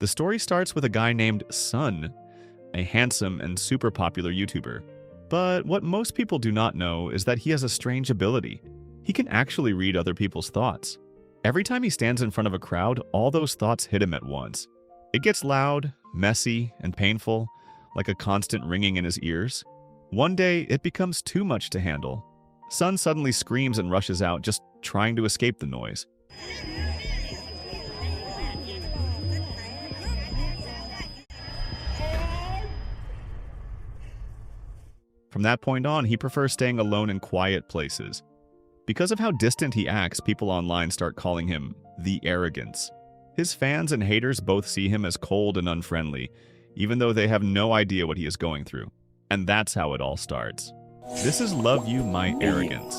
The story starts with a guy named Sun, a handsome and super popular YouTuber. But what most people do not know is that he has a strange ability. He can actually read other people's thoughts. Every time he stands in front of a crowd, all those thoughts hit him at once. It gets loud, messy, and painful, like a constant ringing in his ears. One day, it becomes too much to handle. Sun suddenly screams and rushes out, just trying to escape the noise. From that point on, he prefers staying alone in quiet places. Because of how distant he acts, people online start calling him the Arrogance. His fans and haters both see him as cold and unfriendly, even though they have no idea what he is going through. And that's how it all starts. This is Love You, My Arrogance.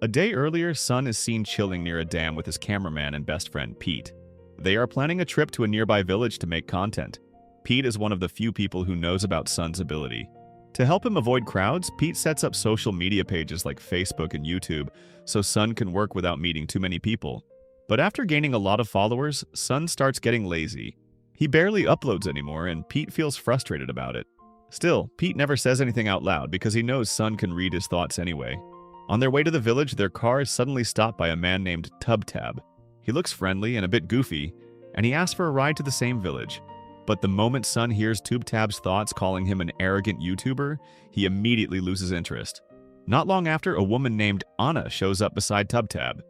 A day earlier, Sun is seen chilling near a dam with his cameraman and best friend, Pete. They are planning a trip to a nearby village to make content. Pete is one of the few people who knows about Sun's ability. To help him avoid crowds, Pete sets up social media pages like Facebook and YouTube so Sun can work without meeting too many people. But after gaining a lot of followers, Sun starts getting lazy. He barely uploads anymore, and Pete feels frustrated about it. Still, Pete never says anything out loud because he knows Sun can read his thoughts anyway. On their way to the village, their car is suddenly stopped by a man named Tubtab. He looks friendly and a bit goofy, and he asks for a ride to the same village. But the moment Sun hears Tubtab's thoughts calling him an arrogant YouTuber, he immediately loses interest. Not long after, a woman named Anna shows up beside Tubtab.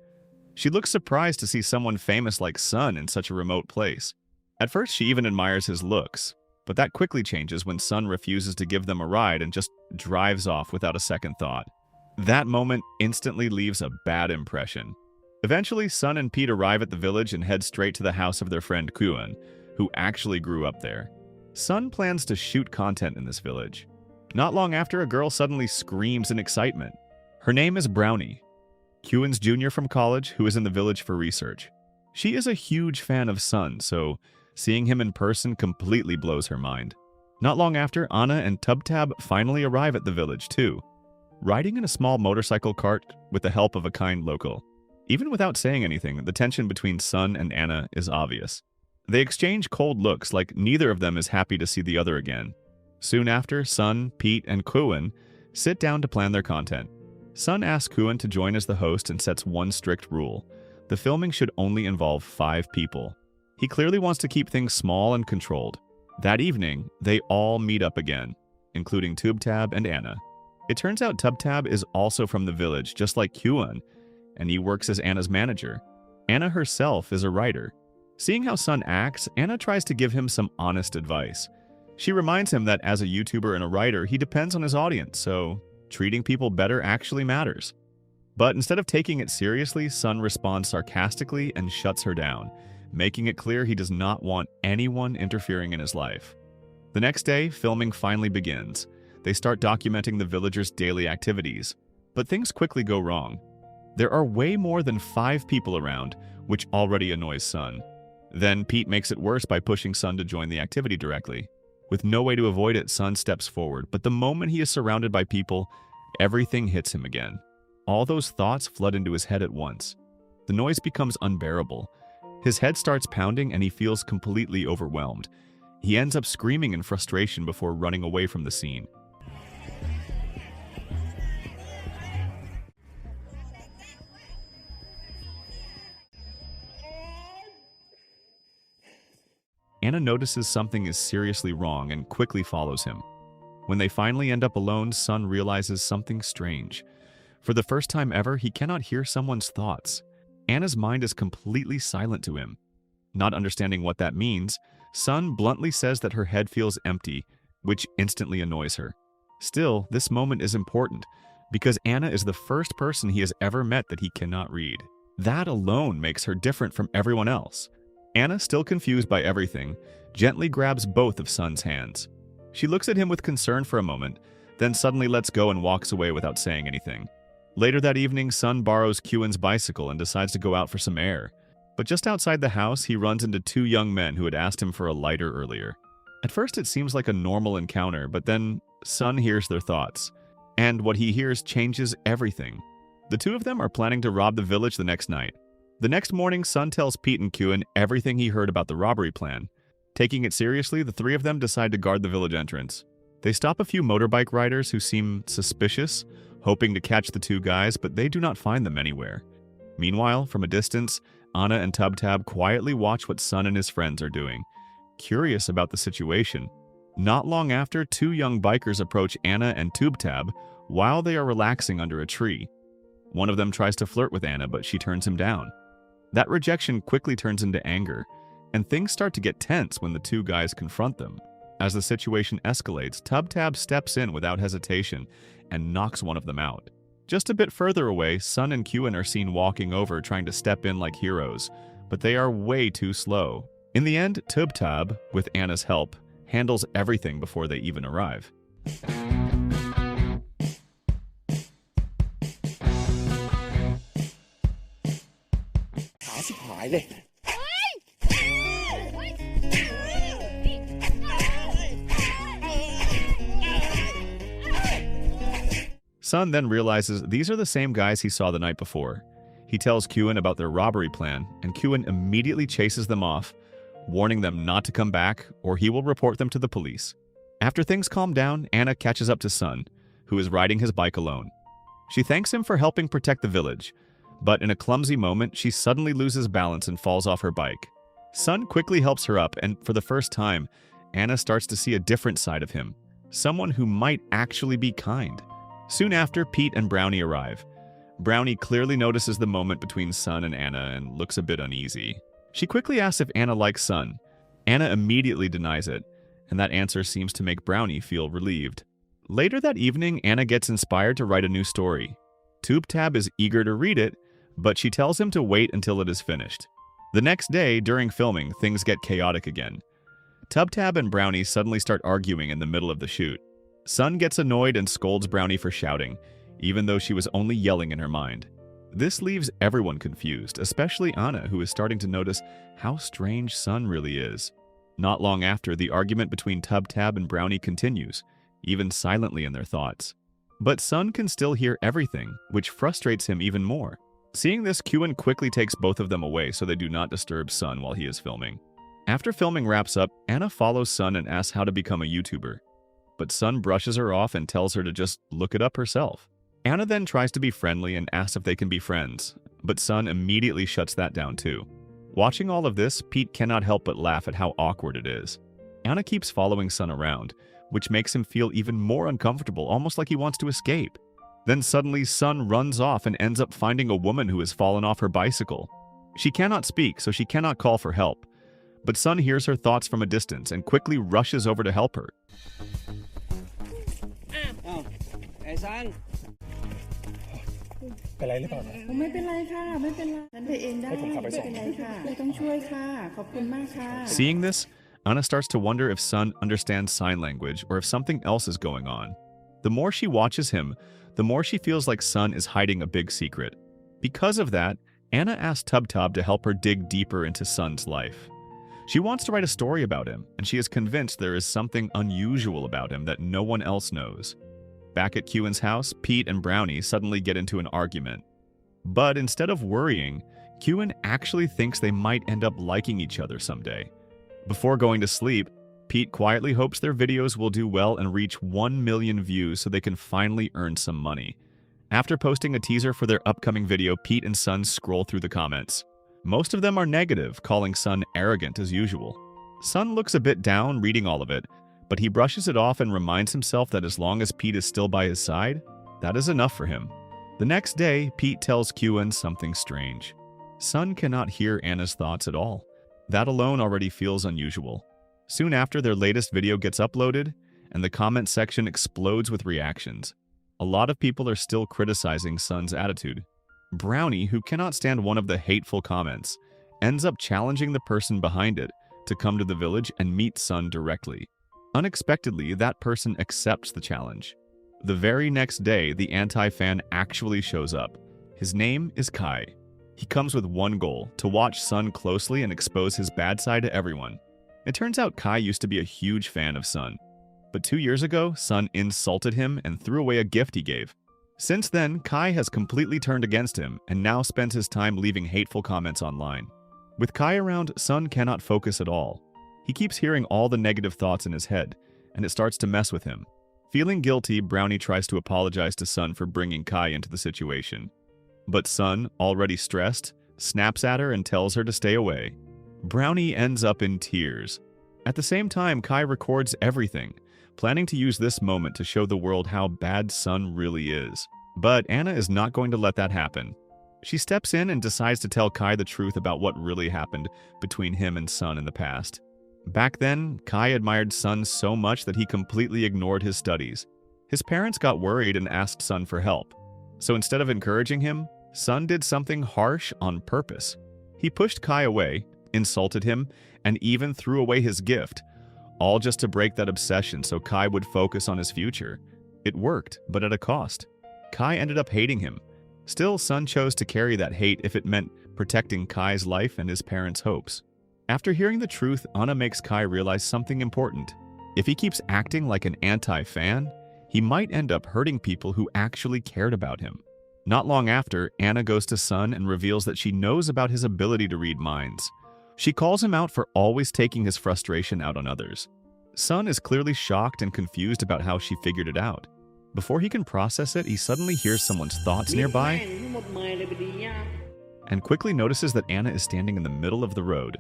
She looks surprised to see someone famous like Sun in such a remote place. At first, she even admires his looks, but that quickly changes when Sun refuses to give them a ride and just drives off without a second thought. That moment instantly leaves a bad impression. Eventually, Sun and Pete arrive at the village and head straight to the house of their friend Kuan, who actually grew up there. Sun plans to shoot content in this village. Not long after, a girl suddenly screams in excitement. Her name is Brownie, Kuan's junior from college who is in the village for research. She is a huge fan of Sun, so seeing him in person completely blows her mind. Not long after, Anna and Tubtab finally arrive at the village too, riding in a small motorcycle cart with the help of a kind local. Even without saying anything, the tension between Sun and Anna is obvious. They exchange cold looks like neither of them is happy to see the other again. Soon after, Sun, Pete, and Kuan sit down to plan their content. Sun asks Kuan to join as the host and sets one strict rule. The filming should only involve 5 people. He clearly wants to keep things small and controlled. That evening, they all meet up again, including Tubtab and Anna. It turns out Tubtab is also from the village, just like Kuan, and he works as Anna's manager. Anna herself is a writer. Seeing how Sun acts, Anna tries to give him some honest advice. She reminds him that as a YouTuber and a writer, he depends on his audience, so treating people better actually matters. But instead of taking it seriously, Sun responds sarcastically and shuts her down, making it clear he does not want anyone interfering in his life. The next day, filming finally begins. They start documenting the villagers' daily activities, but things quickly go wrong. There are way more than 5 people around, which already annoys Sun. Then Pete makes it worse by pushing Sun to join the activity directly. With no way to avoid it, Sun steps forward, but the moment he is surrounded by people, everything hits him again. All those thoughts flood into his head at once. The noise becomes unbearable. His head starts pounding and he feels completely overwhelmed. He ends up screaming in frustration before running away from the scene. Anna notices something is seriously wrong and quickly follows him. When they finally end up alone, Sun realizes something strange. For the first time ever, he cannot hear someone's thoughts. Anna's mind is completely silent to him. Not understanding what that means, Sun bluntly says that her head feels empty, which instantly annoys her. Still, this moment is important, because Anna is the first person he has ever met that he cannot read. That alone makes her different from everyone else. Anna, still confused by everything, gently grabs both of Sun's hands. She looks at him with concern for a moment, then suddenly lets go and walks away without saying anything. Later that evening, Sun borrows Kuan's bicycle and decides to go out for some air. But just outside the house, he runs into 2 young men who had asked him for a lighter earlier. At first, it seems like a normal encounter, but then Sun hears their thoughts. And what he hears changes everything. The 2 of them are planning to rob the village the next night. The next morning, Sun tells Pete and Kuen everything he heard about the robbery plan. Taking it seriously, the three of them decide to guard the village entrance. They stop a few motorbike riders who seem suspicious, hoping to catch the two guys, but they do not find them anywhere. Meanwhile, from a distance, Anna and Tub quietly watch what Sun and his friends are doing, curious about the situation. Not long after, two young bikers approach Anna and Tub while they are relaxing under a tree. One of them tries to flirt with Anna, but she turns him down. That rejection quickly turns into anger, and things start to get tense when the two guys confront them. As the situation escalates, Tub steps in without hesitation and knocks one of them out. Just a bit further away, Sun and Kuen are seen walking over trying to step in like heroes, but they are way too slow. In the end, Tub, with Anna's help, handles everything before they even arrive. Sun then realizes these are the same guys he saw the night before. He tells Kuen about their robbery plan, and Kuen immediately chases them off, warning them not to come back or he will report them to the police. After things calm down, Anna catches up to Sun, who is riding his bike alone. She thanks him for helping protect the village, but in a clumsy moment, she suddenly loses balance and falls off her bike. Sun quickly helps her up, and for the first time, Anna starts to see a different side of him, someone who might actually be kind. Soon after, Pete and Brownie arrive. Brownie clearly notices the moment between Sun and Anna and looks a bit uneasy. She quickly asks if Anna likes Sun. Anna immediately denies it, and that answer seems to make Brownie feel relieved. Later that evening, Anna gets inspired to write a new story. Tub is eager to read it, but she tells him to wait until it is finished. The next day, during filming, things get chaotic again. Tub and Brownie suddenly start arguing in the middle of the shoot. Sun gets annoyed and scolds Brownie for shouting, even though she was only yelling in her mind. This leaves everyone confused, especially Anna, who is starting to notice how strange Sun really is. Not long after, the argument between Tub and Brownie continues, even silently in their thoughts. But Sun can still hear everything, which frustrates him even more. Seeing this, Kuen quickly takes both of them away so they do not disturb Sun while he is filming. After filming wraps up, Anna follows Sun and asks how to become a YouTuber. But Sun brushes her off and tells her to just look it up herself. Anna then tries to be friendly and asks if they can be friends, but Sun immediately shuts that down too. Watching all of this, Pete cannot help but laugh at how awkward it is. Anna keeps following Sun around, which makes him feel even more uncomfortable, almost like he wants to escape. Then suddenly, Sun runs off and ends up finding a woman who has fallen off her bicycle. She cannot speak, so she cannot call for help. But Sun hears her thoughts from a distance and quickly rushes over to help her. Seeing this, Anna starts to wonder if Sun understands sign language or if something else is going on. The more she watches him, the more she feels like Sun is hiding a big secret. Because of that, Anna asks Tub to help her dig deeper into Sun's life. She wants to write a story about him, and she is convinced there is something unusual about him that no one else knows. Back at Kuen's house, Pete and Brownie suddenly get into an argument. But instead of worrying, Kuen actually thinks they might end up liking each other someday. Before going to sleep, Pete quietly hopes their videos will do well and reach 1 million views so they can finally earn some money. After posting a teaser for their upcoming video, Pete and Sun scroll through the comments. Most of them are negative, calling Sun arrogant as usual. Sun looks a bit down reading all of it, but he brushes it off and reminds himself that as long as Pete is still by his side, that is enough for him. The next day, Pete tells Kuen something strange. Sun cannot hear Anna's thoughts at all. That alone already feels unusual. Soon after, their latest video gets uploaded, and the comment section explodes with reactions. A lot of people are still criticizing Sun's attitude. Brownie, who cannot stand one of the hateful comments, ends up challenging the person behind it to come to the village and meet Sun directly. Unexpectedly, that person accepts the challenge. The very next day, the anti-fan actually shows up. His name is Kai. He comes with one goal, to watch Sun closely and expose his bad side to everyone. It turns out Kai used to be a huge fan of Sun. But 2 years ago, Sun insulted him and threw away a gift he gave. Since then, Kai has completely turned against him and now spends his time leaving hateful comments online. With Kai around, Sun cannot focus at all. He keeps hearing all the negative thoughts in his head, and it starts to mess with him. Feeling guilty, Brownie tries to apologize to Sun for bringing Kai into the situation. But Sun, already stressed, snaps at her and tells her to stay away. Brownie ends up in tears. At the same time, Kai records everything, planning to use this moment to show the world how bad Sun really is. But Anna is not going to let that happen. She steps in and decides to tell Kai the truth about what really happened between him and Sun in the past. Back then, Kai admired Sun so much that he completely ignored his studies. His parents got worried and asked Sun for help. So instead of encouraging him, Sun did something harsh on purpose. He pushed Kai away, insulted him, and even threw away his gift, all just to break that obsession so Kai would focus on his future. It worked, but at a cost. Kai ended up hating him. Still, Sun chose to carry that hate if it meant protecting Kai's life and his parents' hopes. After hearing the truth, Anna makes Kai realize something important. If he keeps acting like an anti-fan, he might end up hurting people who actually cared about him. Not long after, Anna goes to Sun and reveals that she knows about his ability to read minds. She calls him out for always taking his frustration out on others. Sun is clearly shocked and confused about how she figured it out. Before he can process it, he suddenly hears someone's thoughts nearby and quickly notices that Anna is standing in the middle of the road.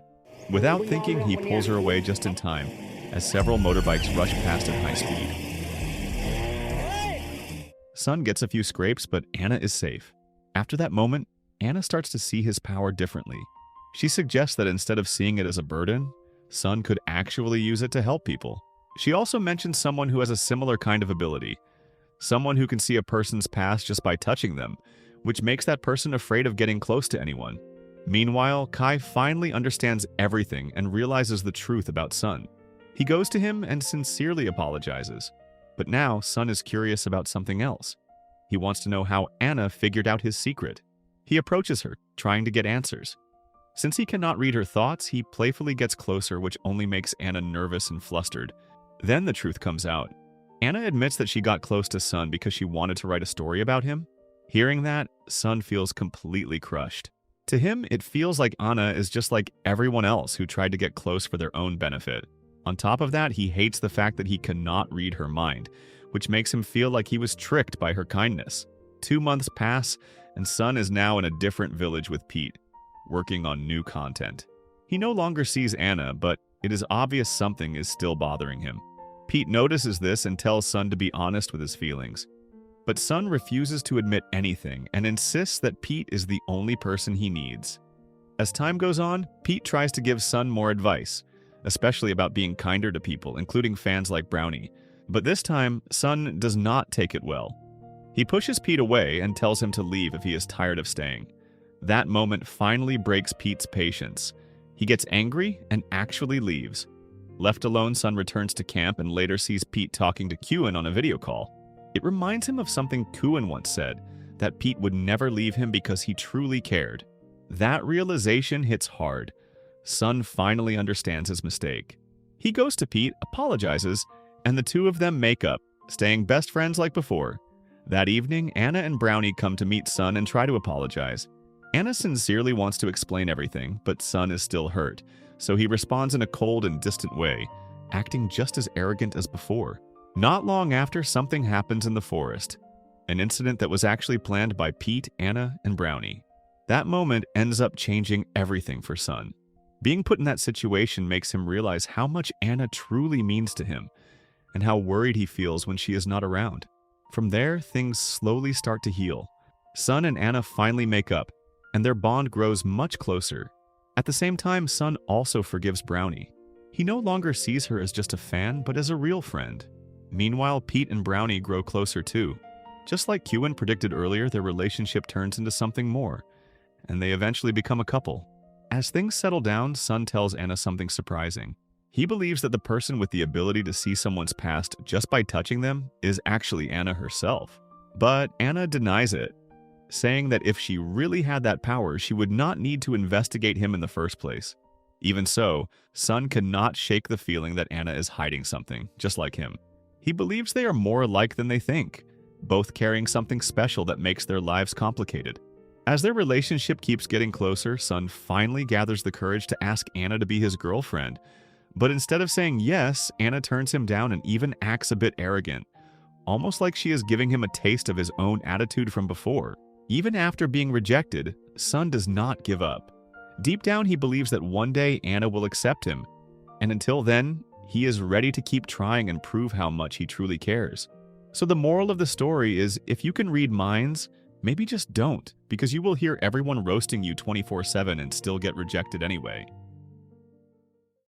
Without thinking, he pulls her away just in time, as several motorbikes rush past at high speed. Sun gets a few scrapes, but Anna is safe. After that moment, Anna starts to see his power differently. She suggests that instead of seeing it as a burden, Sun could actually use it to help people. She also mentions someone who has a similar kind of ability. Someone who can see a person's past just by touching them, which makes that person afraid of getting close to anyone. Meanwhile, Kai finally understands everything and realizes the truth about Sun. He goes to him and sincerely apologizes. But now, Sun is curious about something else. He wants to know how Anna figured out his secret. He approaches her, trying to get answers. Since he cannot read her thoughts, he playfully gets closer, which only makes Anna nervous and flustered. Then the truth comes out. Anna admits that she got close to Sun because she wanted to write a story about him. Hearing that, Sun feels completely crushed. To him, it feels like Anna is just like everyone else who tried to get close for their own benefit. On top of that, he hates the fact that he cannot read her mind, which makes him feel like he was tricked by her kindness. 2 months pass, and Sun is now in a different village with Pete, working on new content. He no longer sees Anna, but it is obvious something is still bothering him. Pete notices this and tells Sun to be honest with his feelings. But Sun refuses to admit anything and insists that Pete is the only person he needs. As time goes on, Pete tries to give Sun more advice, especially about being kinder to people, including fans like Brownie. But this time, Sun does not take it well. He pushes Pete away and tells him to leave if he is tired of staying. That moment finally breaks Pete's patience. He gets angry and actually leaves. Left alone, Sun returns to camp and later sees Pete talking to Kuan on a video call. It reminds him of something Kuan once said, that Pete would never leave him because he truly cared. That realization hits hard. Sun finally understands his mistake. He goes to Pete, apologizes, and the two of them make up, staying best friends like before. That evening, Anna and Brownie come to meet Sun and try to apologize. Anna sincerely wants to explain everything, but Sun is still hurt, so he responds in a cold and distant way, acting just as arrogant as before. Not long after, something happens in the forest, an incident that was actually planned by Pete, Anna, and Brownie. That moment ends up changing everything for Sun. Being put in that situation makes him realize how much Anna truly means to him, and how worried he feels when she is not around. From there, things slowly start to heal. Sun and Anna finally make up, and their bond grows much closer. At the same time, Sun also forgives Brownie. He no longer sees her as just a fan, but as a real friend. Meanwhile, Pete and Brownie grow closer too. Just like Kuan predicted earlier, their relationship turns into something more, and they eventually become a couple. As things settle down, Sun tells Anna something surprising. He believes that the person with the ability to see someone's past just by touching them is actually Anna herself. But Anna denies it, saying that if she really had that power, she would not need to investigate him in the first place. Even so, Sun cannot shake the feeling that Anna is hiding something, just like him. He believes they are more alike than they think, both carrying something special that makes their lives complicated. As their relationship keeps getting closer, Sun finally gathers the courage to ask Anna to be his girlfriend. But instead of saying yes, Anna turns him down and even acts a bit arrogant, almost like she is giving him a taste of his own attitude from before. Even after being rejected, Sun does not give up. Deep down, he believes that one day Anna will accept him, and until then, he is ready to keep trying and prove how much he truly cares. So the moral of the story is, if you can read minds, maybe just don't, because you will hear everyone roasting you 24/7 and still get rejected anyway.